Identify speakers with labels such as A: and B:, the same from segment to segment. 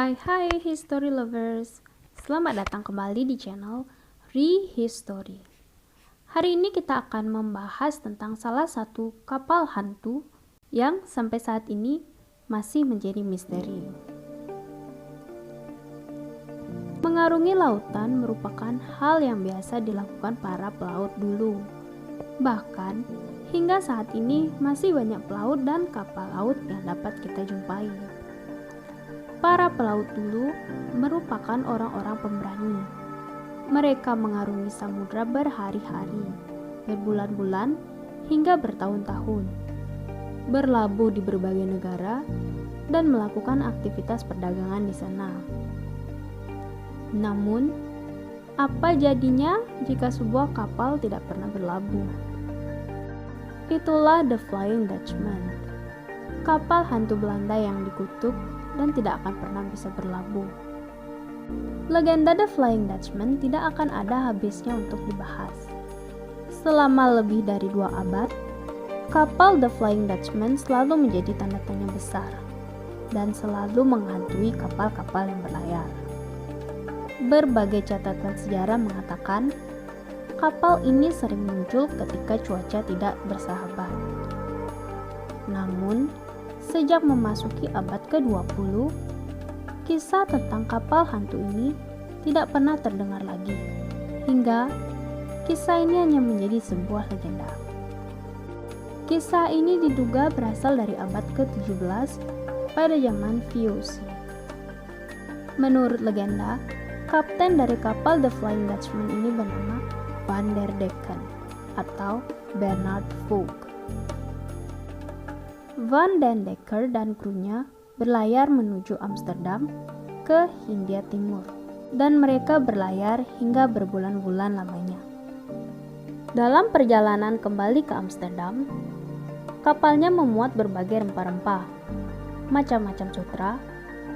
A: Hai history lovers, selamat datang kembali di channel Rehistory. Hari ini kita akan membahas tentang salah satu kapal hantu yang sampai saat ini masih menjadi misteri. Mengarungi lautan merupakan hal yang biasa dilakukan para pelaut dulu. Bahkan hingga saat ini masih banyak pelaut dan kapal laut yang dapat kita jumpai. Para pelaut dulu merupakan orang-orang pemberani. Mereka mengarungi samudra berhari-hari, berbulan-bulan, hingga bertahun-tahun, berlabuh di berbagai negara, dan melakukan aktivitas perdagangan di sana. Namun, apa jadinya jika sebuah kapal tidak pernah berlabuh? Itulah The Flying Dutchman, kapal hantu Belanda yang dikutuk dan tidak akan pernah bisa berlabuh. Legenda The Flying Dutchman tidak akan ada habisnya untuk dibahas. Selama lebih dari 2 abad, kapal The Flying Dutchman selalu menjadi tanda tanya besar dan selalu menghantui kapal-kapal yang berlayar. Berbagai catatan sejarah mengatakan kapal ini sering muncul ketika cuaca tidak bersahabat. Namun, sejak memasuki abad ke-20, kisah tentang kapal hantu ini tidak pernah terdengar lagi, hingga kisah ini hanya menjadi sebuah legenda. Kisah ini diduga berasal dari abad ke-17 pada zaman VOC. Menurut legenda, kapten dari kapal The Flying Dutchman ini bernama Van der Decken atau Bernard Vogt. Van den Decker dan krunya berlayar menuju Amsterdam ke Hindia Timur, dan mereka berlayar hingga berbulan-bulan lamanya. Dalam perjalanan kembali ke Amsterdam, kapalnya memuat berbagai rempah-rempah, macam-macam sutra,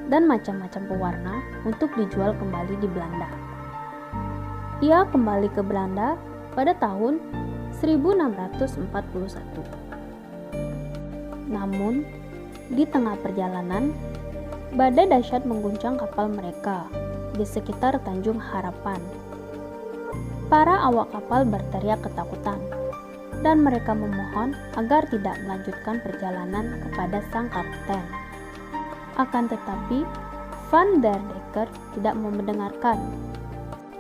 A: dan macam-macam pewarna untuk dijual kembali di Belanda. Ia kembali ke Belanda pada tahun 1641. Namun, di tengah perjalanan, badai dahsyat mengguncang kapal mereka di sekitar Tanjung Harapan. Para awak kapal berteriak ketakutan, dan mereka memohon agar tidak melanjutkan perjalanan kepada sang kapten. Akan tetapi, Van der Decker tidak mau mendengarkan.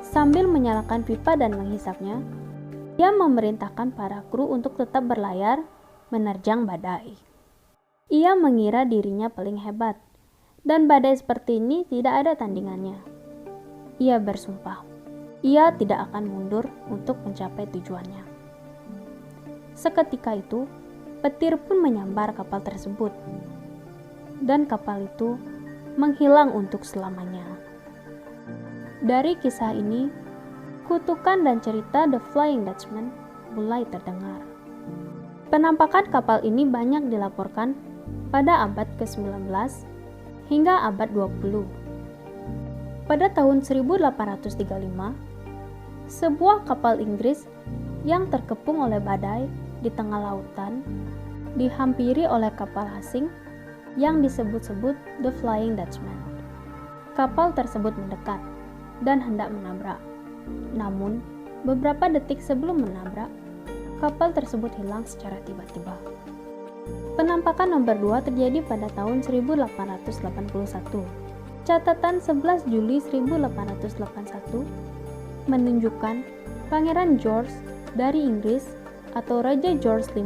A: Sambil menyalakan pipa dan menghisapnya, ia memerintahkan para kru untuk tetap berlayar menerjang badai. Ia mengira dirinya paling hebat, dan badai seperti ini tidak ada tandingannya. Ia bersumpah, ia tidak akan mundur untuk mencapai tujuannya. Seketika itu, petir pun menyambar kapal tersebut, dan kapal itu menghilang untuk selamanya. Dari kisah ini, kutukan dan cerita The Flying Dutchman mulai terdengar. Penampakan kapal ini banyak dilaporkan pada abad ke-19 hingga abad 20. Pada tahun 1835, sebuah kapal Inggris yang terkepung oleh badai di tengah lautan dihampiri oleh kapal asing yang disebut-sebut The Flying Dutchman. Kapal tersebut mendekat dan hendak menabrak. Namun, beberapa detik sebelum menabrak, kapal tersebut hilang secara tiba-tiba. Penampakan nomor 2 terjadi pada tahun 1881. Catatan 11 Juli 1881 menunjukkan Pangeran George dari Inggris atau Raja George V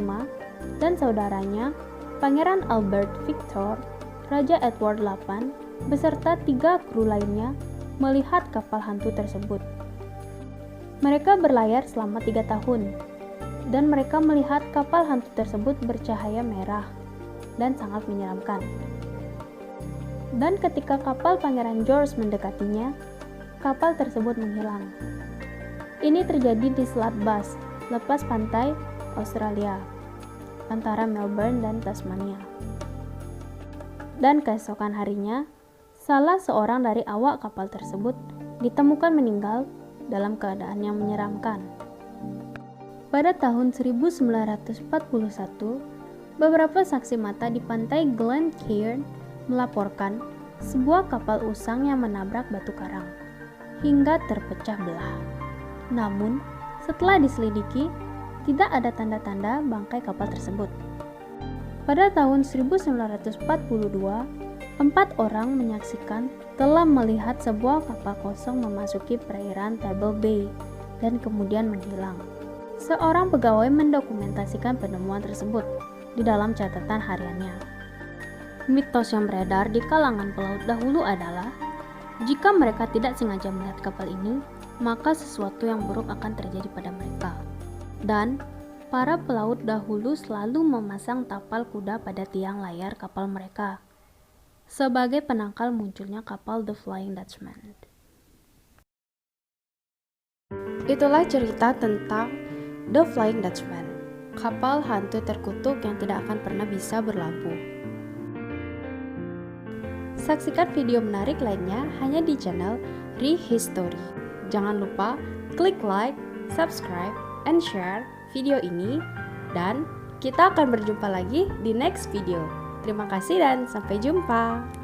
A: dan saudaranya Pangeran Albert Victor, Raja Edward VIII beserta 3 kru lainnya melihat kapal hantu tersebut. Mereka berlayar selama 3 tahun. Dan mereka melihat kapal hantu tersebut bercahaya merah dan sangat menyeramkan. Dan ketika kapal Pangeran George mendekatinya, kapal tersebut menghilang. Ini terjadi di Selat Bass, lepas pantai Australia, antara Melbourne dan Tasmania. Dan keesokan harinya, salah seorang dari awak kapal tersebut ditemukan meninggal dalam keadaan yang menyeramkan. Pada tahun 1941, beberapa saksi mata di pantai Glencairn melaporkan sebuah kapal usang yang menabrak batu karang hingga terpecah belah. Namun, setelah diselidiki, tidak ada tanda-tanda bangkai kapal tersebut. Pada tahun 1942, 4 orang menyaksikan telah melihat sebuah kapal kosong memasuki perairan Table Bay dan kemudian menghilang. Seorang pegawai mendokumentasikan penemuan tersebut di dalam catatan hariannya. Mitos yang beredar di kalangan pelaut dahulu adalah jika mereka tidak sengaja melihat kapal ini, maka sesuatu yang buruk akan terjadi pada mereka. Dan para pelaut dahulu selalu memasang tapal kuda pada tiang layar kapal mereka sebagai penangkal munculnya kapal The Flying Dutchman. Itulah cerita tentang The Flying Dutchman, kapal hantu terkutuk yang tidak akan pernah bisa berlabuh. Saksikan video menarik lainnya hanya di channel Rehistory. Jangan lupa klik like, subscribe, and share video ini, dan kita akan berjumpa lagi di next video. Terima kasih dan sampai jumpa.